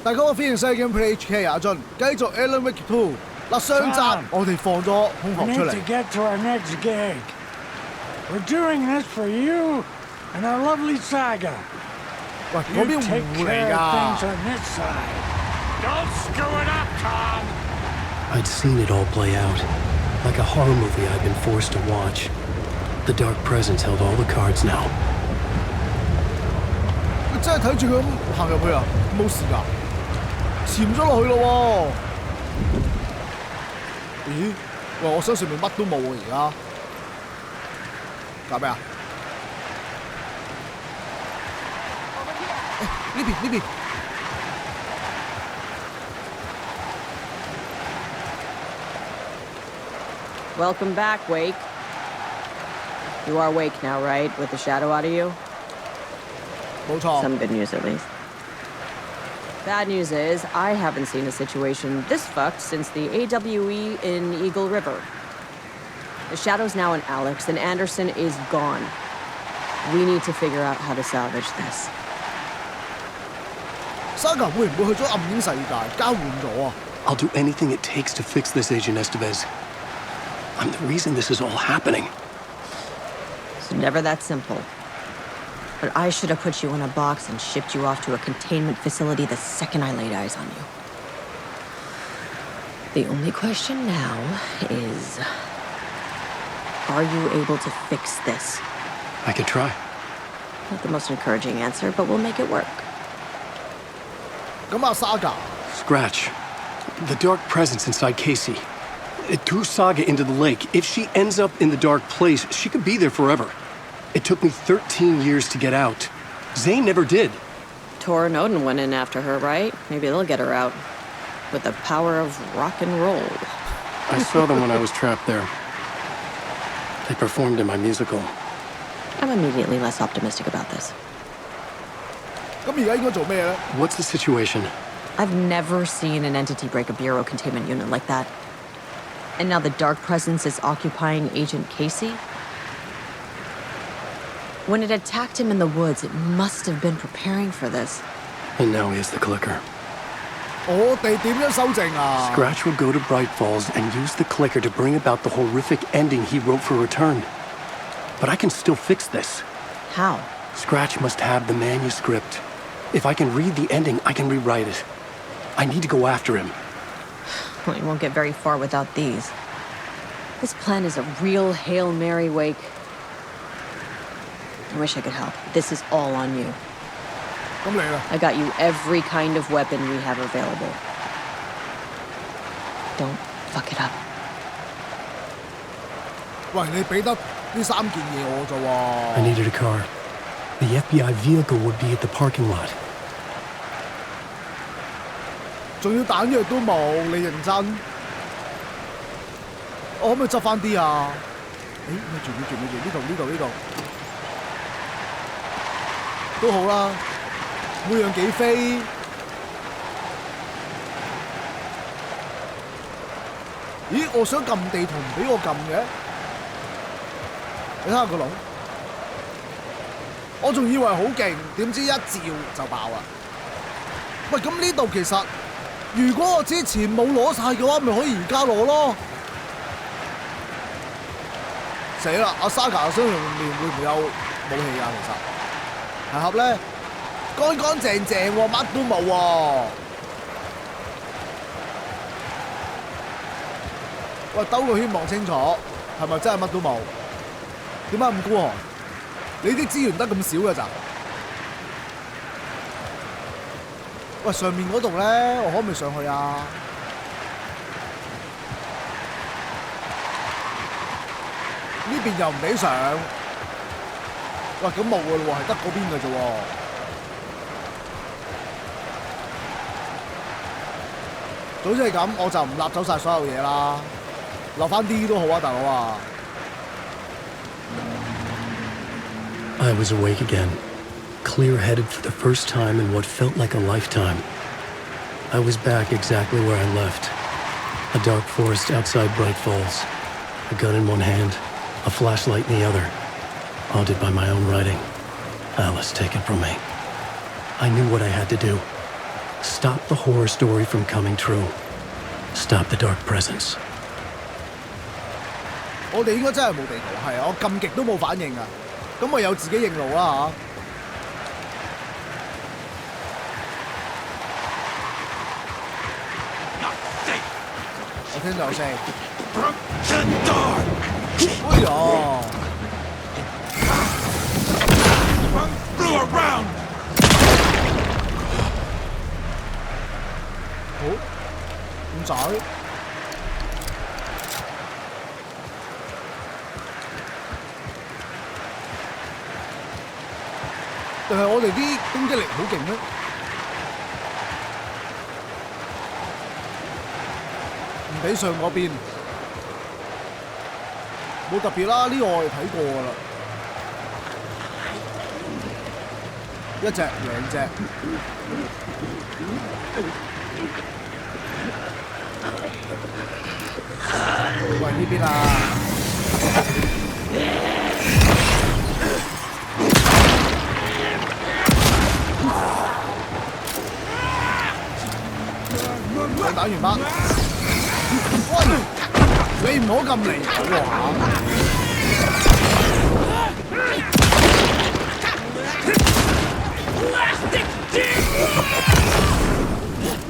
大家好，歡迎收睇 Gameplay HK 阿俊，繼續 Alan Wake 2。嗱，上集我哋放咗空殼出嚟。We're doing this for you and our lovely saga. 喂，嗰邊湖嚟㗎。Don't screw it up, Tom. I'd seen it all play out, like a horror movie I'd been forced to watch. The Dark Presence held all the cards now. 你真係睇住佢咁行入去啊？冇事㗎？潛咗落去咯喎！咦？喂，我身上面乜都冇喎，而家搞咩啊？呢邊呢邊。Welcome back, Wake. You are awake now, right? With the shadow out of you? 冇錯。 Some good news, at least. Bad news is, I haven't seen a situation this fucked since the AWE in Eagle River. The shadow's now in Alex, and Anderson is gone. We need to figure out how to salvage this. Saga 會唔會去咗暗影世界交換咗啊？ I'll do anything it takes to fix this, Agent Estevez. I'm the reason this is all happening. It's never that simple. But I should have put you in a box and shipped you off to a containment facility the second I laid eyes on you. The only question now is, are you able to fix this? I could try. Not the most encouraging answer, but we'll make it work. 咁啊，Saga Scratch. The Dark Presence inside Casey. It threw Saga into the lake. If she ends up in the dark place, she could be there forever. It took me 13 years to get out. Zane never did. Tor and Odin went in after her, right? Maybe they'll get her out. With the power of rock and roll. I saw them when I was trapped there. They performed in my musical. I'm immediately less optimistic about this. 咁而家應該做咩咧？ What's the situation? I've never seen an entity break a bureau containment unit like that. And now the Dark Presence is occupying Agent Casey? When it attacked him in the woods, it must have been preparing for this. And now he has the clicker. 我哋點樣修正啊？ Scratch would go to Bright Falls and use the clicker to bring about the horrific ending he wrote for Return. But I can still fix this. How? Scratch must have the manuscript. If I can read the ending, I can rewrite it. I need to go after him. Well, you won't get very far without these. This plan is a real Hail Mary, Wake. I wish I could help. This is all on you. 咁你啦。 I got you every kind of weapon we have available. Don't fuck it up. 喂，你俾得呢3件嘢我咋喎？ I needed a car. The FBI vehicle would be at the parking lot. 仲要彈藥都冇，你認真？我可唔可以執翻啲啊？誒，咪住，呢度，都好啦，每樣幾飛。咦，我想撳地圖唔俾我撳嘅，你睇下個窿，我仲以為好勁，點知一照就爆啦。喂，咁呢度其實〜如果我之前冇攞晒嘅話，咪可以而家攞咯。死啦！阿 Saga 身上面會唔會有武器啊？其實鞋盒咧乾乾淨淨喎，乜都冇喎。喂，兜個圈望清楚，係咪真係乜都冇？點解咁孤寒？你啲資源得咁少㗎咋？喂，上面嗰度咧，我可唔可以上去啊？呢邊又唔俾上。喂，咁冇㗎喎，係得嗰邊㗎啫喎。總之係咁，我就唔立走晒所有嘢啦，留翻啲都好啊，大佬啊。I was awake again. Clear-headed for the first time in what felt like a lifetime. I was back exactly where I left. A dark forest outside Bright Falls. A gun in one hand, a flashlight in the other. haunted by my own writing. Alice taken from me. I knew what I had to do. Stop the horror story from coming true. Stop the dark presence. 我哋應該真係冇地圖，係啊，我撳極都冇反應啊，咁唯有自己認路啦嚇。我聽到有聲。哎呀！ 好，咁仔，定係我哋啲攻擊力好勁咧？唔比上嗰邊，冇特別啦。呢個我哋睇過㗎啦，一隻、兩隻。 喂，呢邊啊！我打完嗎？喂，你唔好咁離譜喎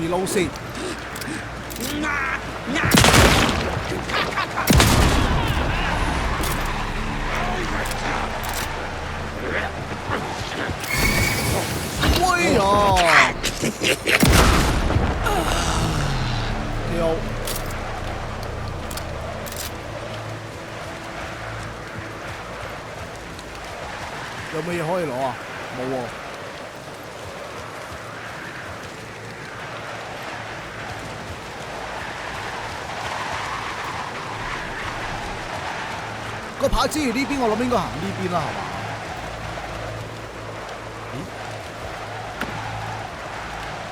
！reload 先。 哎呀！跳！有冇嘢可以攞啊？冇喎。個牌之餘呢邊，我諗應該行呢邊啦，係嘛？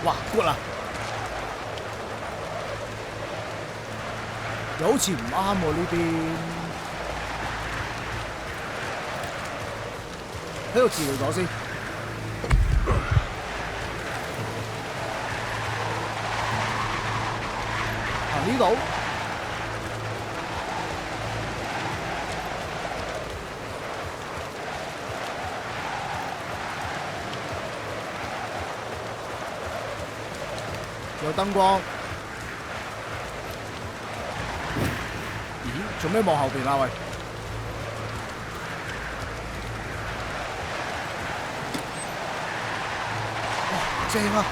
哇 ，good 啦！又好似唔啱喎呢邊，喺度治療咗先。行呢度。有燈光。咦？做咩望後邊啊？喂！哇，正啊！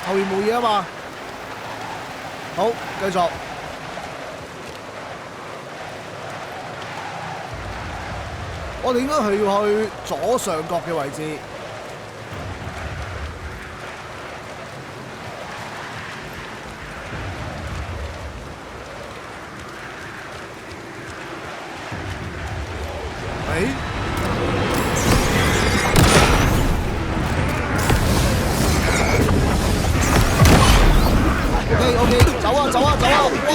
後面冇嘢啊嘛。好，繼續。我哋應該係要去左上角嘅位置。 OK， 走啊走啊走啊！哇！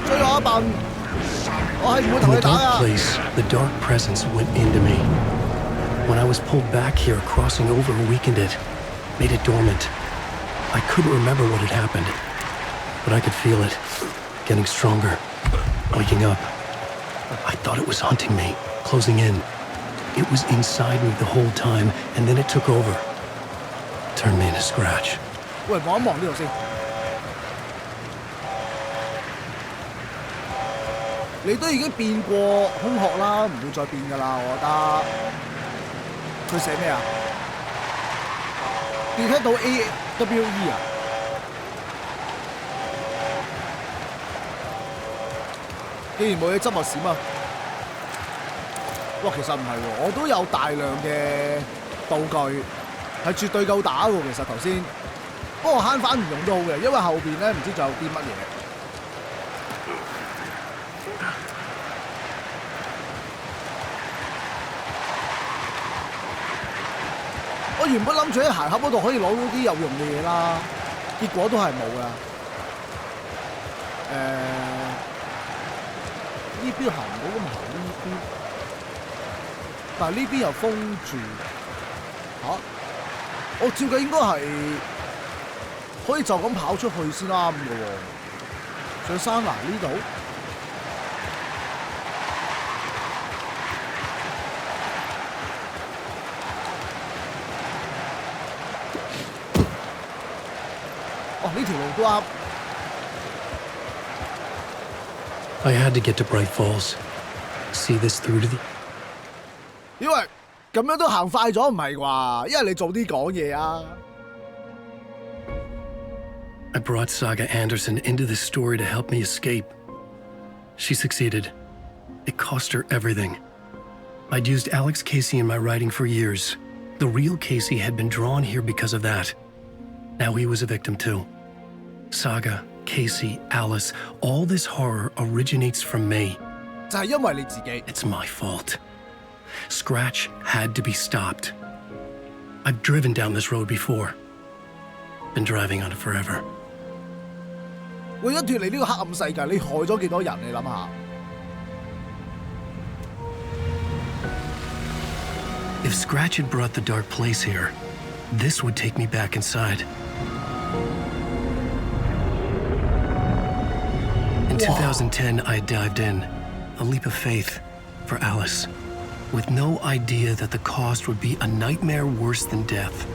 追我一笨，我係唔會同你打啊！ The dark presence went into me. When I was pulled back here, crossing over weakened it, made it dormant. I couldn't remember what had happened, but I could feel it, getting stronger, waking up. I thought it was hunting me, closing in. It was inside me the whole time, and then it took over. Turned me into scratch. 喂，望一望呢度先。你都已經變過空殼啦，唔會再變㗎啦，我覺得。佢寫咩啊？你睇到 AWE 啊？既然冇嘢執咪閃啊！ 哇，其實唔係喎，我都有大量嘅道具，係絕對夠打喎。其實頭先，不過慳翻唔用都好嘅，因為後邊咧唔知仲有啲乜嘢。我原本諗住喺鞋盒嗰度可以攞到啲有用嘅嘢啦，結果都係冇噶。呢邊行唔到咁行呢邊，但係呢邊又封住嚇。我照計應該係可以就咁跑出去先啱嘅喎。上山崖呢度。哦，呢條路都啱。I had to get to Bright Falls. See this through to the... 因為咁樣都行快咗唔係啩？因為你早啲講嘢啊。I brought Saga Anderson into this story to help me escape. She succeeded. It cost her everything. I'd used Alex Casey in my writing for years. The real Casey had been drawn here because of that. Now he was a victim too. Saga, Casey, Alice, all this horror originates from me. 就係因為你自己。It's my fault. Scratch had to be stopped. I've driven down this road before. Been driving on it forever. 為咗脫離呢個黑暗世界，你害咗幾多人？你諗下。If Scratch had brought the dark place here, this would take me back inside. In 2010, I dived in, a leap of faith for Alice, with no idea that the cost would be a nightmare worse than death.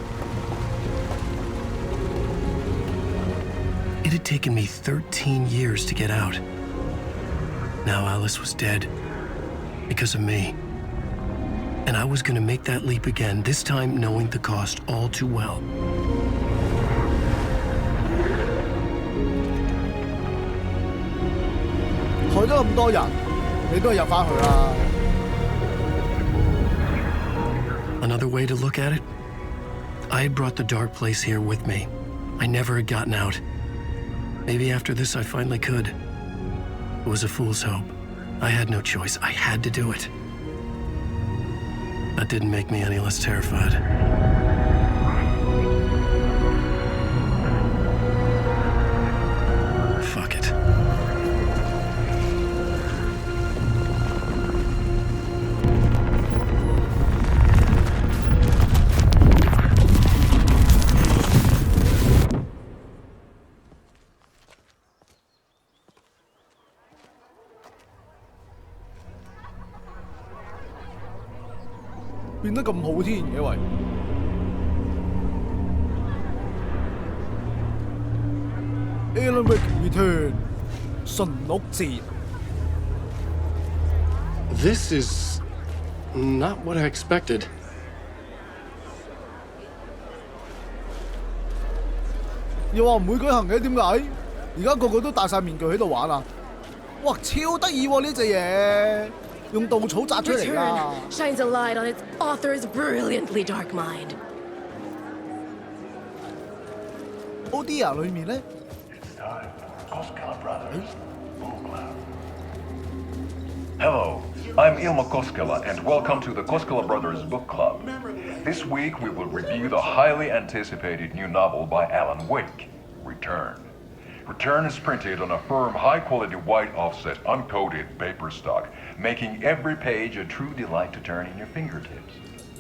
It had taken me 13 years to get out. Now Alice was dead because of me. And I was going to make that leap again, this time knowing the cost all too well. 害咗咁多人，你都係入返去啦。Another way to look at it, I had brought the dark place here with me. I never had gotten out. Maybe after this I finally could. It was a fool's hope. I had no choice. I had to do it. That didn't make me any less terrified. Fuck it. 變得咁好天嘅喂，Alan Wake Return 馴鹿節。This is not what I expected. 又話唔會舉行嘅，點解？而家個個都戴晒面具喺度玩啊！哇，超得意喎呢隻嘢！用稻草紮出嚟㗎。Shines a light on its author's brilliantly dark mind. Odia 裏面咧， Hello, I'm Ilmo Koskela, and welcome to the Koskela Brothers Book Club. This week we will review the highly anticipated new novel by Alan Wake, Return. Return is printed on a firm, high-quality white offset, uncoated paper stock, making every page a true delight to turn in your fingertips.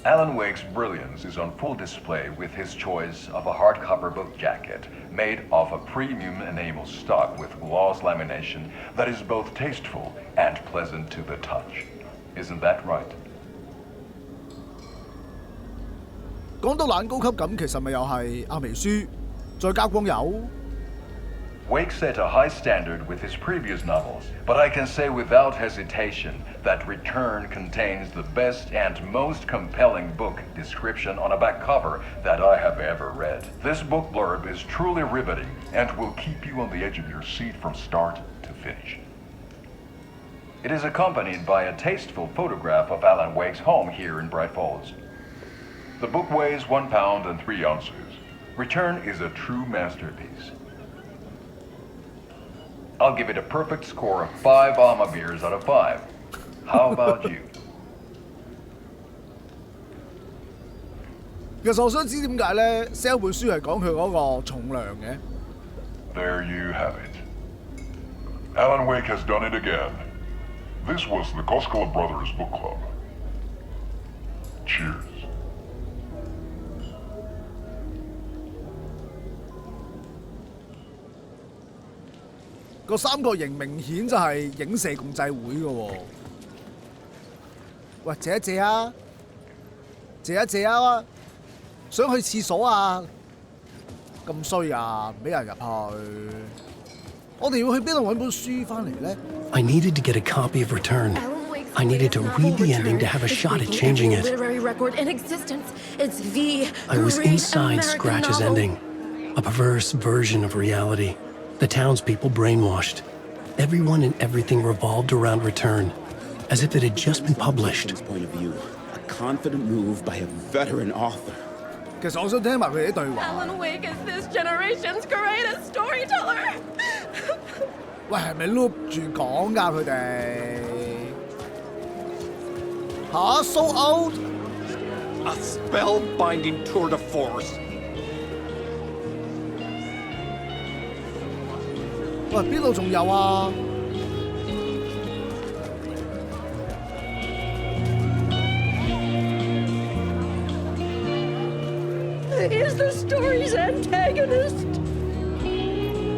Alan Wake's brilliance is on full display with his choice of a hardcover book jacket made of a premium enamel stock with gloss lamination that is both tasteful and pleasant to the touch. Isn't that right? 講到懶高級感，其實咪又係阿微書，再加光油。Wake set a high standard with his previous novels, but I can say without hesitation that Return contains the best and most compelling book description on a back cover that I have ever read. This book blurb is truly riveting and will keep you on the edge of your seat from start to finish. It is accompanied by a tasteful photograph of Alan Wake's home here in Bright Falls. The book weighs 1 pound and 3 ounces. Return is a true masterpiece. I'll give it a perfect score of 5 Alma beers out of 5. How about you? 其實我想知點解咧 sell 本書係講佢嗰個重量嘅。 There you have it. Alan Wake has done it again. This was the Koskela Brothers Book Club. Cheers. 個三角形明顯就係影射共濟會嘅喎。喂，借一借啊！借一借啊！想去廁所啊！咁衰啊！唔俾人入去。我哋要去邊度揾本書翻嚟呢？ I needed to get a copy of Return. I needed to read the ending to have a shot at changing it. Literary record in existence. It's the I was great inside American Scratch's novel. ending. A perverse version of reality. The townspeople brainwashed. Everyone and everything revolved around Return, as if it had just been published. Point of view, a confident move by a veteran author. 其實我想聽埋佢哋啲對話。 Alan Wake is this generation's greatest storyteller. 喂，係咪 loop 住講㗎佢哋？吓 ，so old？ A spellbinding tour de force. 喂，邊度仲有啊？ Is the story's antagonist.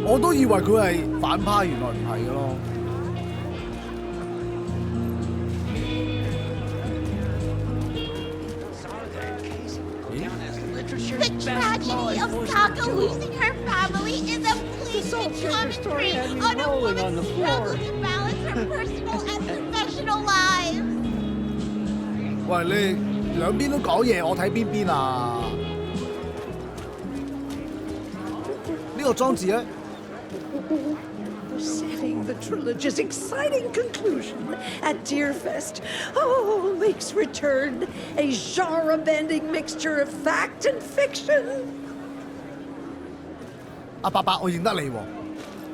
我都以為佢係反派，原來唔係嘅咯。The tragedy of Saga losing her family is a bleak commentary on a woman's struggle to balance her personal and professional lives. 喂，你兩邊都講嘢，我睇邊邊啊？呢個裝置咧？ Setting the trilogy's exciting conclusion at Deerfest. Oh, makes Return a genre-bending mixture of fact and fiction. 阿伯伯，我認得你喎。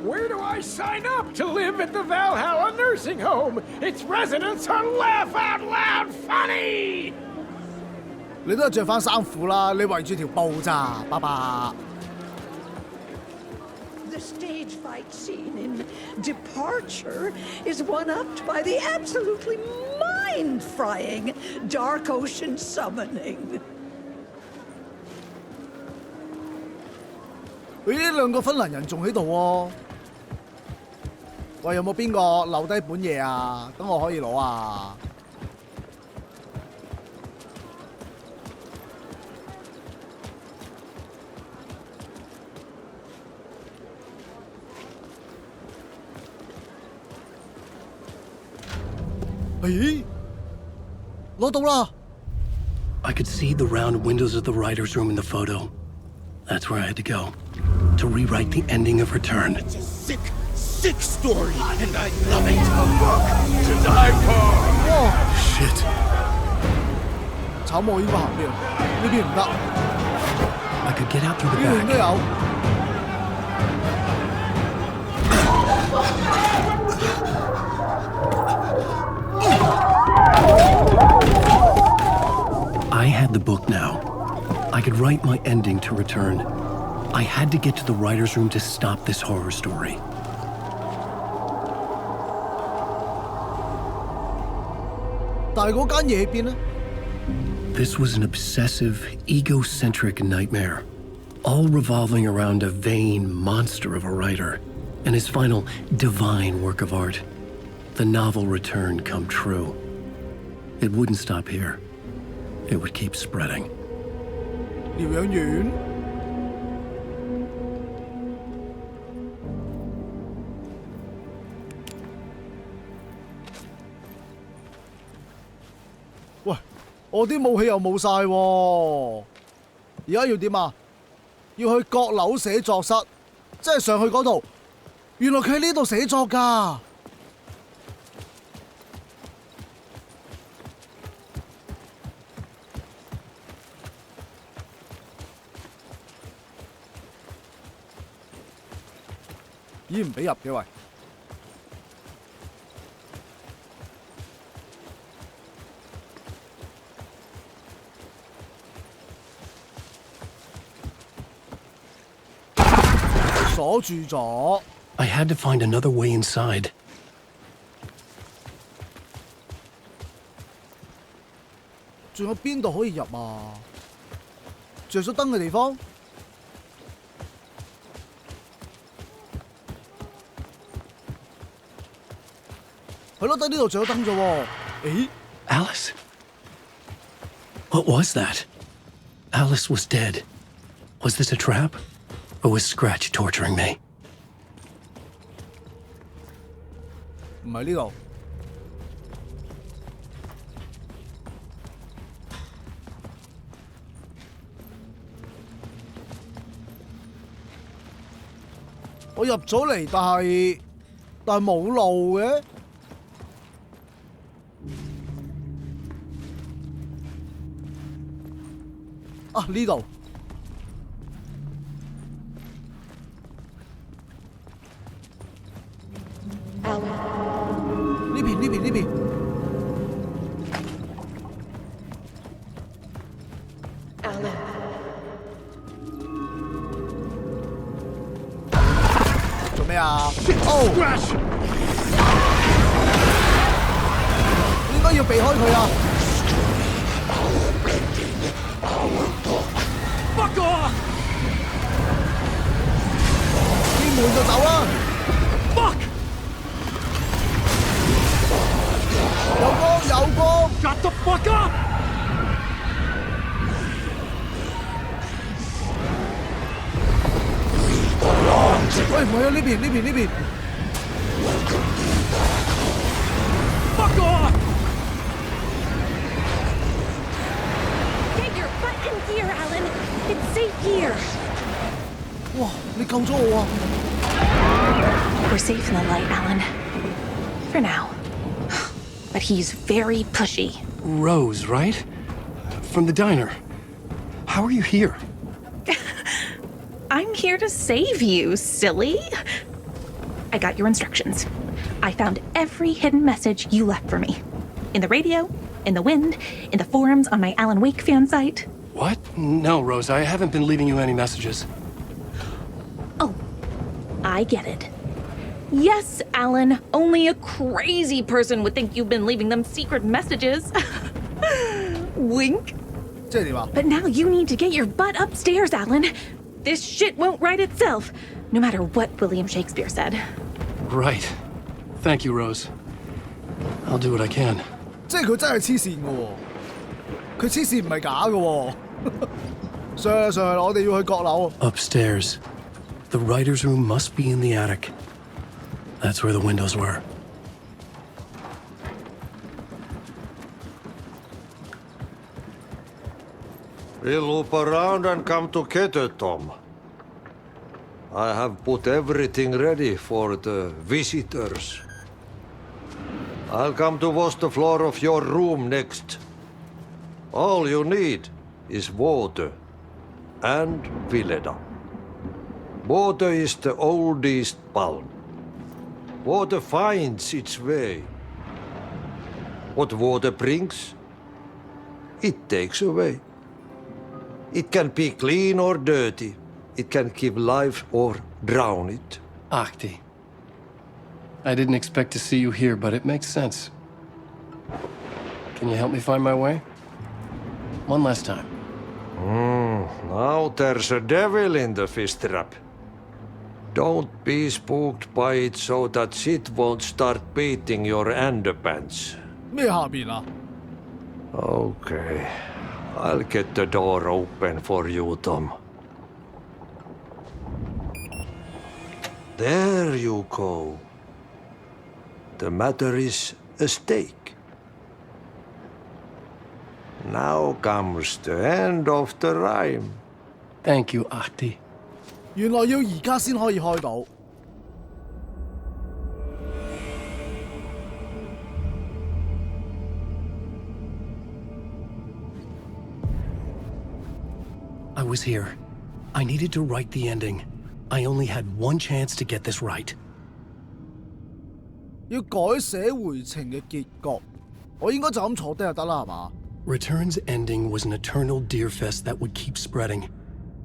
Where do I sign up to live at the Valhalla nursing home? Its residents are laugh out loud funny! 你都係着翻衫褲啦，你圍住條布咋，伯伯。 The stage fight scene in Departure is one-upped by the absolutely mind-frying Dark Ocean summoning. 咦，兩個芬蘭人仲喺度喎。喂，有冇邊個留低本嘢啊？等我可以攞啊！ 咦，攞到啦！ I could see the round windows of the writer's room in the photo. That's where I had to go. To rewrite the ending of Return. It's a sick, sick story, and I love it. A book to die for. 哇 Shit. 慘我應該行邊？呢邊唔得， I could get out through 呢 the 邊都 back. 有。 I had the book now. I could write my ending to Return. I had to get to the writer's room to stop this horror story. 但係嗰間嘢喺邊呢？ This was an obsessive, egocentric nightmare, all revolving around a vain monster of a writer and his final divine work of art, the novel Return come true. It wouldn't stop here. It would keep spreading. 療養院。喂，我啲武器又冇晒喎，而家要點啊？要去閣樓寫作室，即係上去嗰度。原來佢喺呢度寫作㗎。咦，唔俾入嘅喂！鎖住咗。I had to find another way inside. 仲有邊度可以入啊？着咗燈嘅地方？係咯，得呢度着咗燈啫喎。誒 Alice? What was that? Alice was dead. Was this a trap? Or was Scratch torturing me? 唔係呢度。我入咗嚟，但係冇路嘅。啊，呢度。呢邊。做咩啊？應該要避開佢啊！ Fuck off! 見門就走啦 Fuck! 有光！ Shut the fuck up! 喂，唔係啊，呢邊。Fuck off! Get your butt in here, Alan. It's safe here. 哇！你救咗我啊！ We're safe in the light, Alan. For now. But he's very pushy. Rose, right? From the diner. How are you here? I'm here to save you, silly. I got your instructions. I found every hidden message you left for me. In the radio, in the wind, in the forums on my Alan Wake fan site. What? No, Rose, I haven't been leaving you any messages. Oh, I get it. Yes, Alan, only a crazy person would think you've been leaving them secret messages. Wink. 即係點啊？ But now you need to get your butt upstairs, Alan. This shit won't right itself, no matter what William Shakespeare said. Right. Thank you, Rose. I'll do what I can. 即係佢真係黐線嘅喎，佢黐線唔係假嘅喎。上我哋要去閣樓。Upstairs. The writer's room must be in the attic. That's where the windows were. We'll loop around and come together, Tom. I have put everything ready for the visitors. I'll come to wash the floor of your room next. All you need is water and Vileda. Water is the oldest palm. Water finds its way. What water brings, it takes away. It can be clean or dirty. It can give life or drown it. Ahti. I didn't expect to see you here, but it makes sense. Can you help me find my way? One last time. Now there's a devil in the fish trap. Don't be spooked by it so that shit won't start beating your underpants. 咩下邊啊？ Okay. I'll get the door open for you, Tom. There you go. The matter is a stake. Now comes the end of the rhyme. Thank you, Ahti. 原來要而家先可以開到。I was here. I needed to write the ending. I only had one chance to get this right. 要改寫回程嘅結局，我應該就咁坐低就得啦，係嘛？ Return's ending was an eternal deer fest that would keep spreading.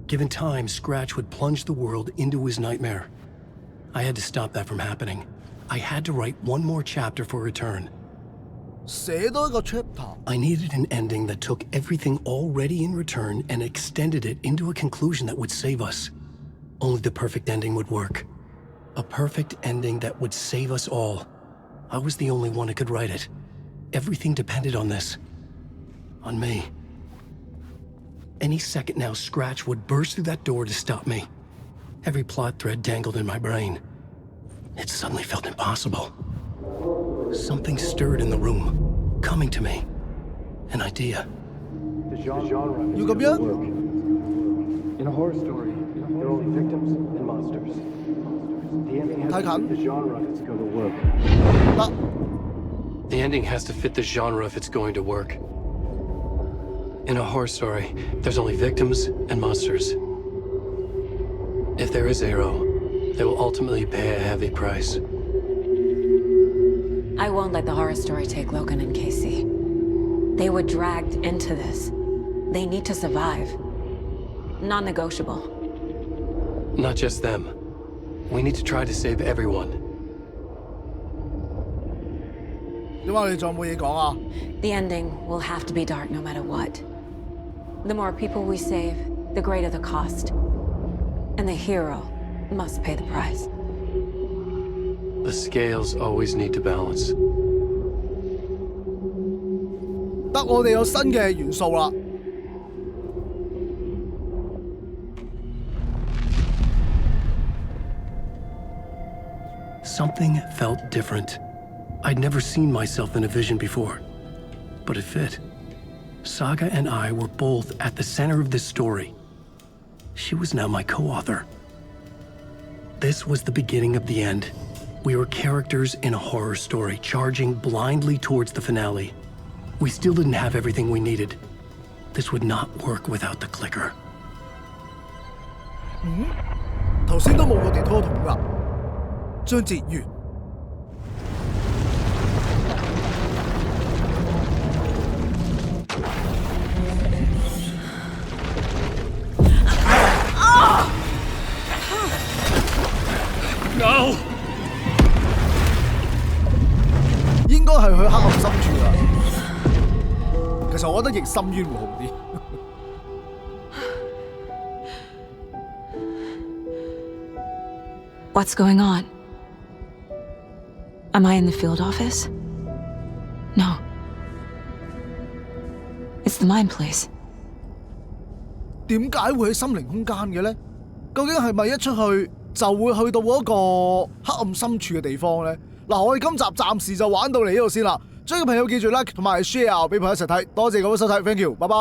Given time, Scratch would plunge the world into his nightmare. I had to stop that from happening. I had to write one more chapter for Return. 寫多一個 chapter。 I needed an ending that took everything already in Return and extended it into a conclusion that would save us. Only the perfect ending would work. A perfect ending that would save us all. I was the only one who could write it. Everything depended on this. On me. Any second now, Scratch would burst through that door to stop me. Every plot thread dangled in my brain. It suddenly felt impossible. Something stirred in the room, coming to me. An idea. You come here? In a horror story, there are only victims and monsters. The ending has to fit the genre if it's going to work. The ending has to fit the genre if it's going to work. In a horror story, there's only victims and monsters. If there is a hero, they will ultimately pay a heavy price. I won't let the horror story take Logan and Casey. They were dragged into this. They need to survive. Non-negotiable. Not just them. We need to try to save everyone. 點解你仲有冇嘢講啊？ The ending will have to be dark no matter what. The more people we save, the greater the cost. And the hero must pay the price. The scales always need to balance. 得我哋有新嘅元素啦。 Something felt different. I'd never seen myself in a vision before, but it fit. Saga and I were both at the center of this story. She was now my co-author. This was the beginning of the end. We were characters in a horror story, charging blindly towards the finale. We still didn't have everything we needed. This would not work without the clicker. 頭先都冇我哋拖筒㗎。章節完。No！ 應該係去黑暗深處啦。其實我覺得逆深淵會好啲。What's going on? Am I in the field office? No. It's the mine place. 點解會喺心靈空間嘅呢？究竟係咪一出去就會去到嗰個黑暗深處嘅地方呢？嗱，我哋今集暫時就玩到嚟呢度先啦。追嘅朋友記住 like 同埋 share 俾朋友一齊睇，多謝各位收睇 ，thank you，拜拜。